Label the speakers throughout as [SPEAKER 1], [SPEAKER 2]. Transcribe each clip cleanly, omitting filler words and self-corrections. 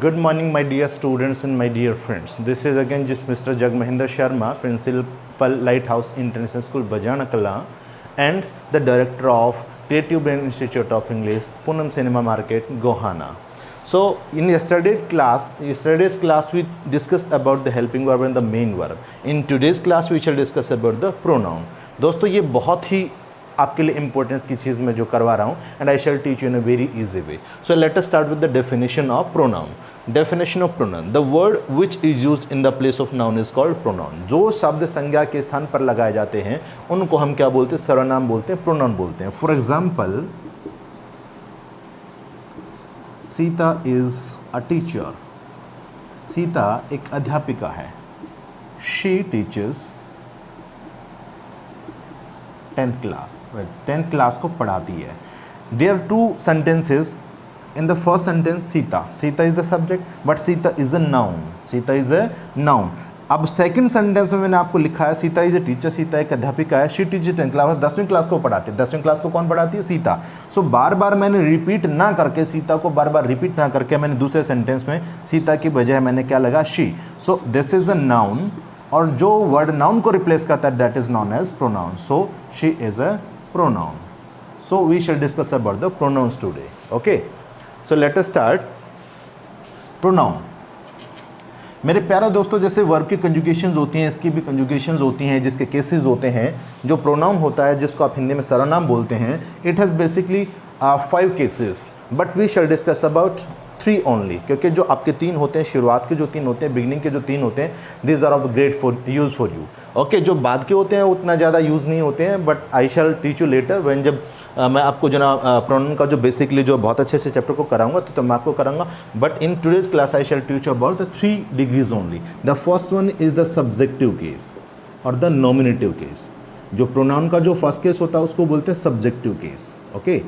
[SPEAKER 1] Good morning, my dear students and my dear friends. This is again just Mr. Jagmohinder Sharma, Principal Lighthouse International School, Bajana Kala, and the Director of Creative Brain Institute of English, Poonam Cinema Market, Gohana. So, in yesterday's class we discussed about the helping verb and the main verb. In today's class we shall discuss about the pronoun. दोस्तों ये बहुत ही आपके लिए importance की चीज़ मैं जो करवा रहा हूँ and I shall teach you in a very easy way. So let us start with the definition of pronoun. Definition of pronoun, the word which is used in the place of noun is called pronoun. जो शब्द संज्ञा के स्थान पर लगाए जाते हैं उनको हम क्या बोलते हैं? सर्वनाम बोलते हैं, प्रोनाउन बोलते हैं. For example, Sita is a teacher. Sita एक अध्यापिका है. She teachers 10th class. 10th class को पढ़ाती है. There are two sentences. In the first sentence Sita is the subject but Sita is a noun. Sita is a noun. अब सेकंड सेंटेंस में मैंने आपको लिखा है Sita is a teacher. Sita एक अध्यापिका है. She teacher 10th class. 10वीं क्लास को पढ़ाती है. 10वीं क्लास को कौन पढ़ाती है? सीता. सो बार बार मैंने रिपीट ना करके, सीता को बार बार रिपीट ना करके, मैंने दूसरे सेंटेंस में सीता की बजाय मैंने क्या लगा? She. So this is a noun और जो वर्ड नाउन को रिप्लेस करता है that is known as pronoun. So she is a pronoun. So we shall discuss about the pronouns today. Okay, so let us start. Pronoun मेरे प्यारे दोस्तों, जैसे verb की कंजुगेशंस होती हैं, इसकी भी कंजुगेशंस होती हैं, जिसके केसेस होते हैं. जो प्रोनाउन होता है जिसको आप हिंदी में सर्वनाम बोलते हैं, it has basically 5 cases but we shall discuss about 3 only. क्योंकि जो आपके 3 होते हैं, शुरुआत के जो 3 होते हैं, बिगनिंग के जो 3 होते हैं, this are of great for use for you. Okay, जो बाद के होते हैं उतना ज़्यादा यूज़ नहीं होते हैं but I shall teach you later when, जब मैं आपको जो ना प्रोनाउन का जो बेसिकली जो बहुत अच्छे से चैप्टर को कराऊंगा तो मैं आपको कराऊंगा. But in today's class I shall teach about the 3 degrees only. The first one is the subjective case और द नॉमिनेटिव केस. जो प्रोनाउन का जो फर्स्ट केस होता है उसको बोलते हैं सब्जेक्टिव केस. ओके,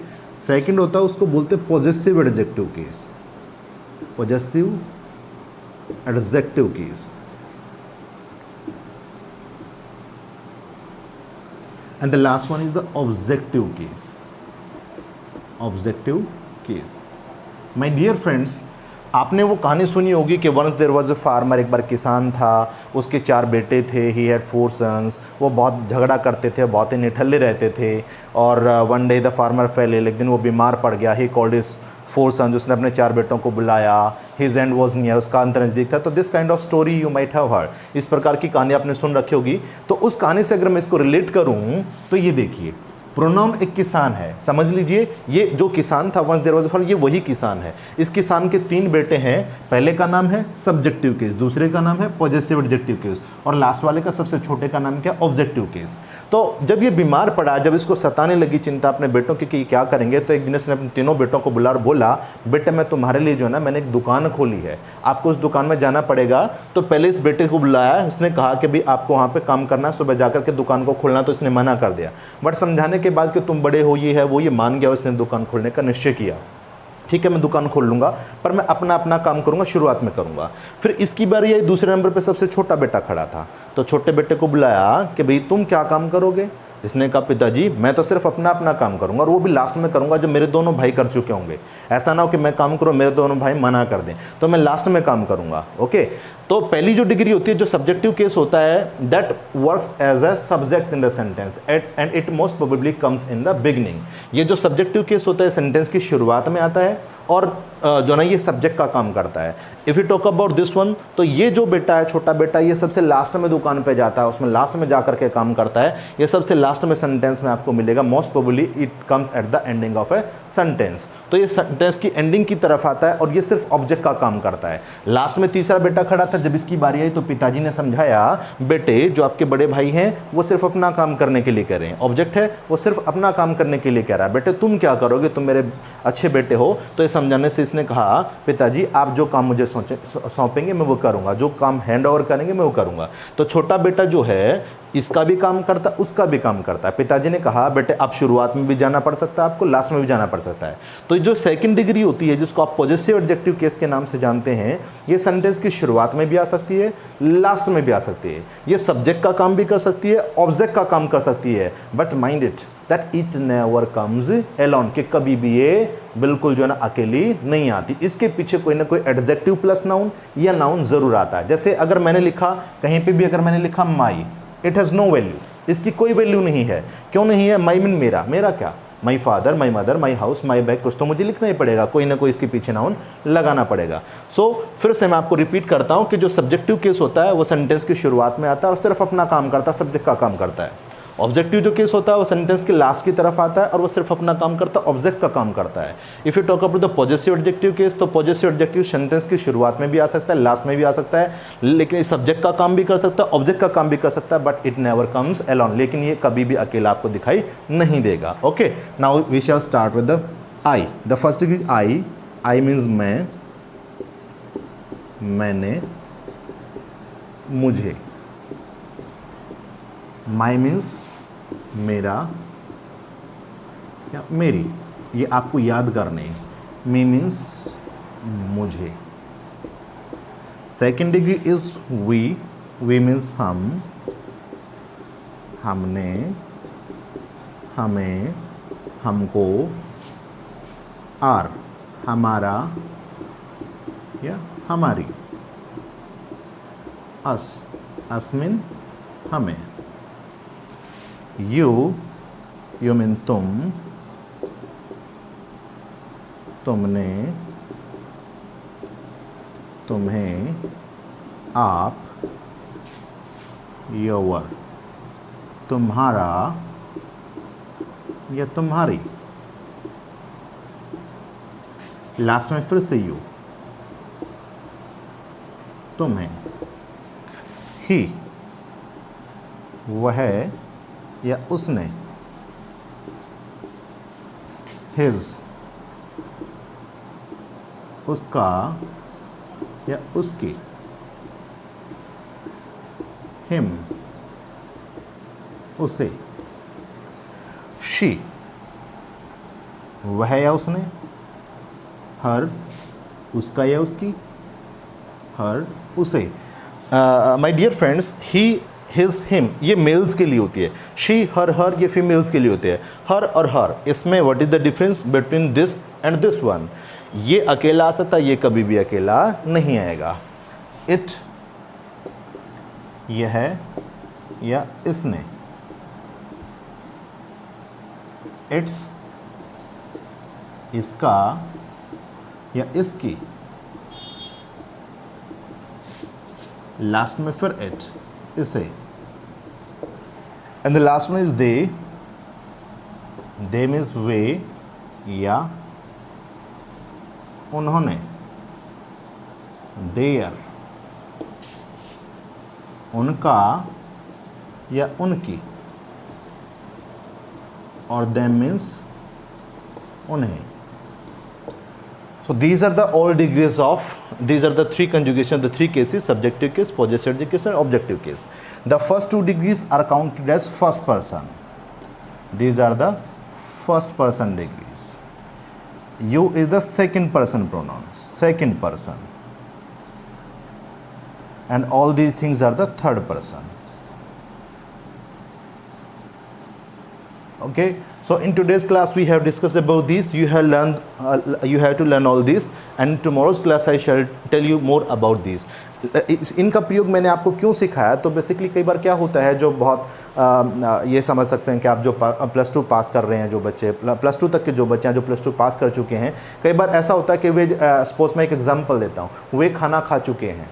[SPEAKER 1] सेकेंड होता है उसको बोलते हैं possessive adjective case. Possessive adjective case. And the last one is the objective case. Objective case. My dear friends, आपने वो कहानी सुनी होगी कि once there was a farmer. एक बार किसान था, उसके 4 बेटे थे. he had 4 sons. वो बहुत झगड़ा करते थे, बहुत ही निठल्ले रहते थे. और one day the farmer fell ill. एक दिन वो बीमार पड़ गया. he called his 4 sons. उसने अपने 4 बेटों को बुलाया. his end was near. उसका अंत नज़दीक था. तो this kind of story you might have heard. इस प्रकार की कहानी आपने सुन रखी होगी. तो उस कहानी से अगर मैं इसको रिलेट करूँ तो ये देखिए, प्रोनाउन एक किसान है. समझ लीजिए, ये जो किसान था once there was a farmer, ये वही किसान है. इस किसान के 3 बेटे हैं. पहले का नाम है सब्जेक्टिव केस, दूसरे का नाम है पॉजेसिव एडजेक्टिव केस और लास्ट वाले का सबसे छोटे का नाम क्या? Objective case. तो जब ये बीमार पड़ा, जब इसको सताने लगी चिंता अपने बेटों की कि क्या करेंगे, तो एक दिन इसने अपने तीनों बेटों को बुला और बोला, बेटे मैं तुम्हारे लिए जो है ना मैंने एक दुकान खोली है, आपको उस दुकान में जाना पड़ेगा. तो पहले इस बेटे को बुलाया. इसने कहा कि भाई आपको वहाँ पर काम करना है, सुबह जाकर के दुकान को खोलना. तो इसने मना कर दिया. बट समझाने के बाद कि तुम बड़े हो, ये है वो, ये मान गया. उसने दुकान खोलने का निश्चय किया. ठीक है, मैं दुकान खोल लूँगा पर मैं अपना काम करूँगा, शुरुआत में करूँगा. फिर इसकी बारी आई. दूसरे नंबर पे सबसे छोटा बेटा खड़ा था. तो छोटे बेटे को बुलाया कि भाई तुम क्या काम करोगे? इसने कहा पिताजी मैं तो सिर्फ अपना काम करूँगा और वो भी लास्ट में करूँगा जब मेरे दोनों भाई कर चुके होंगे. ऐसा ना हो कि मैं काम करूँ, मेरे दोनों भाई मना कर दें, तो मैं लास्ट में काम करूँगा. ओके, तो पहली जो डिग्री होती है, जो सब्जेक्टिव केस होता है, that works as a subject in the sentence and it most probably comes in the beginning. ये जो सब्जेक्टिव केस होता है सेंटेंस की शुरुआत में आता है और जो ना ये सब्जेक्ट का काम करता है. If you talk about this one, तो ये जो बेटा है, छोटा बेटा, ये सबसे लास्ट में दुकान पे जाता है, उसमें लास्ट में जा करके काम करता है. ये सबसे लास्ट में सेंटेंस में आपको मिलेगा. Most probably it comes at the ending of a sentence. तो ये सेंटेंस की एंडिंग की तरफ आता है और ये सिर्फ ऑब्जेक्ट का काम करता है. लास्ट में तीसरा बेटा खड़ा था. जब इसकी बारी आई तो पिताजी ने समझाया, बेटे जो आपके बड़े भाई हैं वो सिर्फ अपना काम करने के लिए कह रहे हैं, ऑब्जेक्ट है वो सिर्फ अपना काम करने के लिए कह रहा है, बेटे तुम क्या करोगे, तुम मेरे अच्छे बेटे हो. तो ये समझाने से इसने कहा, पिताजी आप जो काम मुझे सौंपेंगे मैं वो करूंगा, जो काम हैंड ओवर करेंगे मैं वो करूंगा. तो छोटा बेटा जो है इसका भी काम करता है, उसका भी काम करता है. पिताजी ने कहा, बेटे आप शुरुआत में भी जाना पड़ सकता है, आपको लास्ट में भी जाना पड़ सकता है. तो जो सेकंड डिग्री होती है जिसको आप पॉजेसिव एडजेक्टिव केस के नाम से जानते हैं, ये सेंटेंस की शुरुआत में में भी आ सकती है, लास्ट में भी आ सकती है। ये सब्जेक्ट का काम भी कर सकती है, ऑब्जेक्ट का काम कर सकती है, but mind it that it never comes alone, कि कभी भी ये बिल्कुल जो है ना अकेली नहीं आती। इसके पीछे कोई ना कोई एडजेक्टिव प्लस नाउन या नाउन ज़रूर आता है। जैसे अगर मैंने लिखा कहीं पे भी, अगर मैंने लिखा माई, इट हैज़ नो वैल्यू, इसकी कोई वैल्यू नहीं है। क्यों नहीं है? माई मीन मेरा, मेरा क्या? My father, my mother, my house, my bag, कुछ तो मुझे लिखना ही पड़ेगा, कोई ना कोई इसके पीछे नाउन लगाना पड़ेगा। सो फिर से मैं आपको रिपीट करता हूँ कि जो सब्जेक्टिव केस होता है वो सेंटेंस की शुरुआत में आता है और सिर्फ अपना काम करता है, सब्जेक्ट का काम करता है। ऑब्जेक्टिव जो केस होता है वो सेंटेंस के लास्ट की तरफ आता है और वो सिर्फ अपना काम करता है, ऑब्जेक्ट का काम करता है। If you talk about the positive adjective case, तो पॉजिटिव एडजेक्टिव सेंटेंस की शुरुआत में भी आ सकता है, लास्ट में भी आ सकता है, लेकिन इस सब्जेक्ट का काम भी कर सकता है, ऑब्जेक्ट का काम भी कर सकता है, but it never comes alone, लेकिन ये कभी भी अकेला आपको दिखाई नहीं देगा। Okay, now we shall start with the I. The first is I. I means मैं, मैंने, मुझे। माई मीन्स मेरा या मेरी, ये आपको याद करने। मी मीन्स मुझे। Second degree is we. We means हम, हमने, हमें, हमको। आर, हमारा या हमारी। अस, अस मीन हमें। यू, यू मीन तुम, तुमने, तुम्हें। आप, योर, तुम्हारा या तुम्हारी। लास्ट में फिर से यू, तुम्हें। ही, वह या उसने। हिज, उसका या उसकी। हिम, उसे। शी, वह या उसने। हर, उसका या उसकी। हर, उसे। My dear friends, he, his, him ये मेल्स के लिए होती है। शी, हर ये फीमेल्स के लिए होती है। हर और हर, इसमें what is the difference between this and this one? ये अकेला आ सकता है, ये कभी भी अकेला नहीं आएगा। इट, यह या इसने। इट्स, इसका या इसकी। लास्ट में फिर इट, इसे। And the last one is they. They means वे या उन्होंने। देयर, उनका या उनकी। और देम मीन्स उन्हें। So these are the all degrees of, these are the three conjugations, the three cases: subjective case, possessive case and objective case. The first two degrees are counted as first person. These are the first person degrees. You is the second person pronoun, second person. And all these things are the third person. Okay, so in today's class we have discussed about this. You have learned you have to learn all this, and tomorrow's class I shall tell you more about this. इनका प्रयोग मैंने आपको क्यों सिखाया, तो basically कई बार क्या होता है, जो बहुत ये समझ सकते हैं कि आप जो +2 पास कर रहे हैं, जो बच्चे +2 तक के जो बच्चे हैं जो +2 पास कर चुके हैं, कई बार ऐसा होता है कि वे सपोज मैं एक एग्जांपल देता हूँ, वे खाना खा चुके हैं,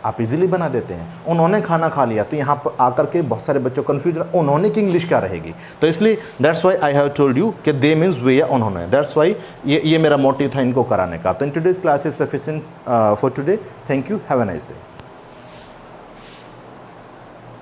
[SPEAKER 1] आप इजीली बना देते हैं, उन्होंने खाना खा लिया, तो यहाँ पर आकर के बहुत सारे बच्चों कंफ्यूज उन्होंने की इंग्लिश क्या रहेगी। तो इसलिए that's why I have told you कि दे मीन्स वे या उन्होंने। दैट्स वाई ये मेरा मोटिव था इनको कराने का। तो इन today's class is sufficient for today. Thank you, have a nice day.